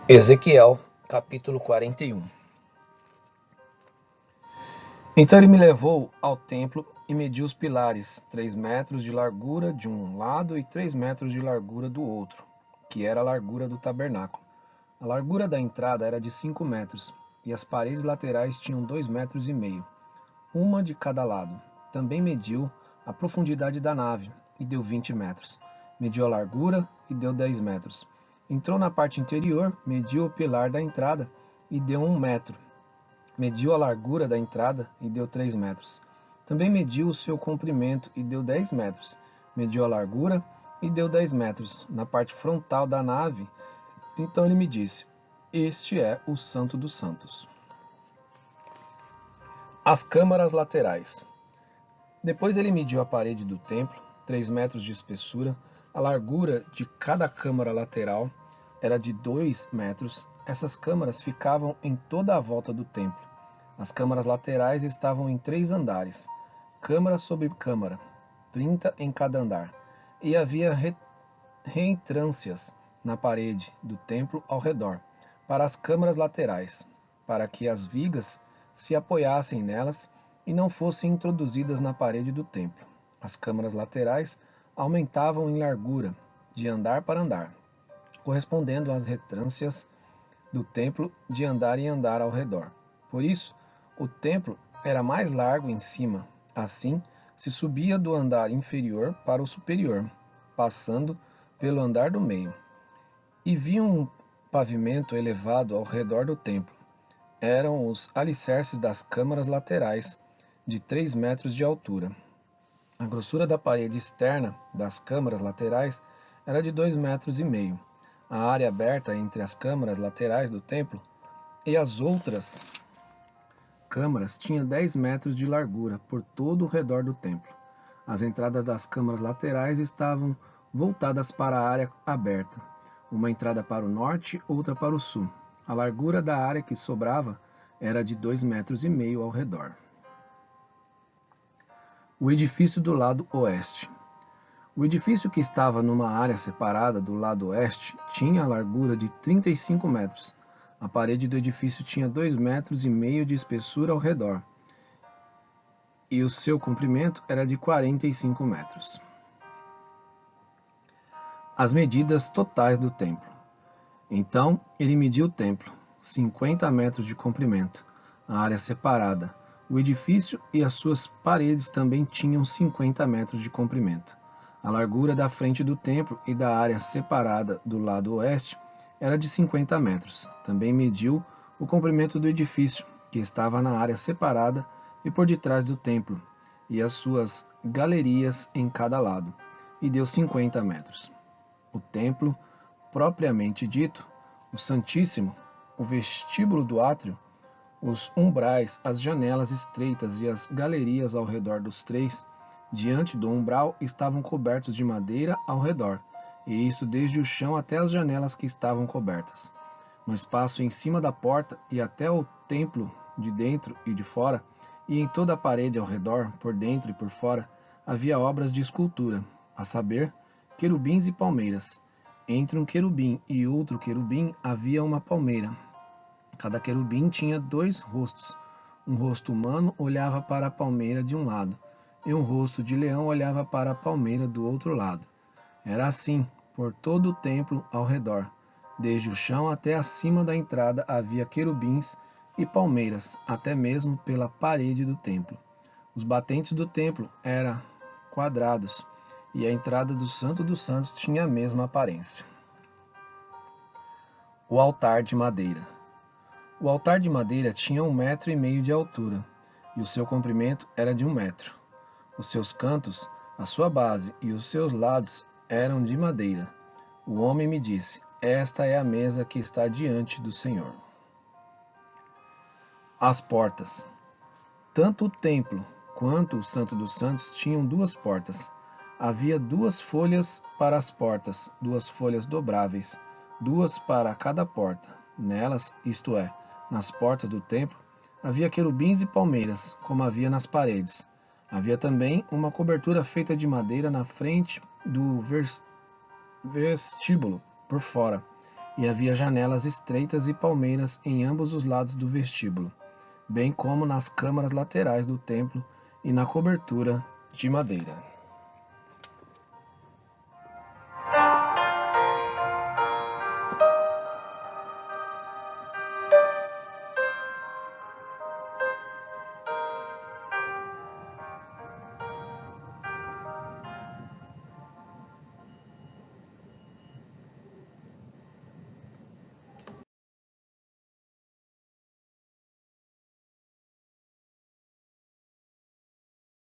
Ezequiel, capítulo 41. Então ele me levou ao templo e mediu os pilares, 3 metros de largura de um lado e 3 metros de largura do outro, que era a largura do tabernáculo. A largura da entrada era de 5 metros, e as paredes laterais tinham 2 metros e meio, uma de cada lado. Também mediu a profundidade da nave, e deu 20 metros. Mediu a largura, e deu 10 metros. Entrou na parte interior, mediu o pilar da entrada, e deu 1 metro. Mediu a largura da entrada, e deu 3 metros. Também mediu o seu comprimento, e deu 10 metros. Mediu a largura, e deu 10 metros, na parte frontal da nave. Então ele me disse: Este é o Santo dos Santos. As câmaras laterais. Depois ele mediu a parede do templo, 3 metros de espessura. A largura de cada câmara lateral era de 2 metros. Essas câmaras ficavam em toda a volta do templo. As câmaras laterais estavam em 3 andares, câmara sobre câmara, 30 em cada andar. E havia reentrâncias na parede do templo ao redor, para as câmaras laterais, para que as vigas se apoiassem nelas e não fossem introduzidas na parede do templo. As câmaras laterais aumentavam em largura, de andar para andar, correspondendo às reentrâncias do templo de andar em andar ao redor. Por isso, o templo era mais largo em cima. Assim, se subia do andar inferior para o superior, passando pelo andar do meio. E vi um pavimento elevado ao redor do templo. Eram os alicerces das câmaras laterais, de 3 metros de altura. A grossura da parede externa das câmaras laterais era de 2 metros e meio. A área aberta entre as câmaras laterais do templo e as outras câmaras tinha 10 metros de largura por todo o redor do templo. As entradas das câmaras laterais estavam voltadas para a área aberta, uma entrada para o norte, outra para o sul. A largura da área que sobrava era de 2 metros e meio ao redor. O edifício do lado oeste. O edifício que estava numa área separada do lado oeste tinha a largura de 35 metros. A parede do edifício tinha 2 metros e meio de espessura ao redor, e o seu comprimento era de 45 metros. As medidas totais do templo. Então ele mediu o templo, 50 metros de comprimento, a área separada. O edifício e as suas paredes também tinham 50 metros de comprimento. A largura da frente do templo e da área separada do lado oeste era de 50 metros. Também mediu o comprimento do edifício, que estava na área separada e por detrás do templo, e as suas galerias em cada lado, e deu 50 metros. O templo, propriamente dito, o Santíssimo, o vestíbulo do átrio, os umbrais, as janelas estreitas e as galerias ao redor dos três, diante do umbral, estavam cobertos de madeira ao redor, e isso desde o chão até as janelas que estavam cobertas. No espaço em cima da porta e até o templo, de dentro e de fora, e em toda a parede ao redor, por dentro e por fora, havia obras de escultura, a saber, querubins e palmeiras. Entre um querubim e outro querubim havia uma palmeira. Cada querubim tinha 2 rostos. Um rosto humano olhava para a palmeira de um lado, e um rosto de leão olhava para a palmeira do outro lado. Era assim por todo o templo ao redor. Desde o chão até acima da entrada havia querubins e palmeiras, até mesmo pela parede do templo. Os batentes do templo eram quadrados, e a entrada do Santo dos Santos tinha a mesma aparência. O altar de madeira. O altar de madeira tinha 1,5 metros de altura, e o seu comprimento era de 1 metro. Os seus cantos, a sua base e os seus lados eram de madeira. O homem me disse: Esta é a mesa que está diante do Senhor. As portas. Tanto o templo quanto o Santo dos Santos tinham 2 portas. Havia 2 folhas para as portas, 2 folhas dobráveis, 2 para cada porta. Nelas, isto é, nas portas do templo, havia querubins e palmeiras, como havia nas paredes. Havia também uma cobertura feita de madeira na frente do vestíbulo, por fora, e havia janelas estreitas e palmeiras em ambos os lados do vestíbulo, bem como nas câmaras laterais do templo e na cobertura de madeira.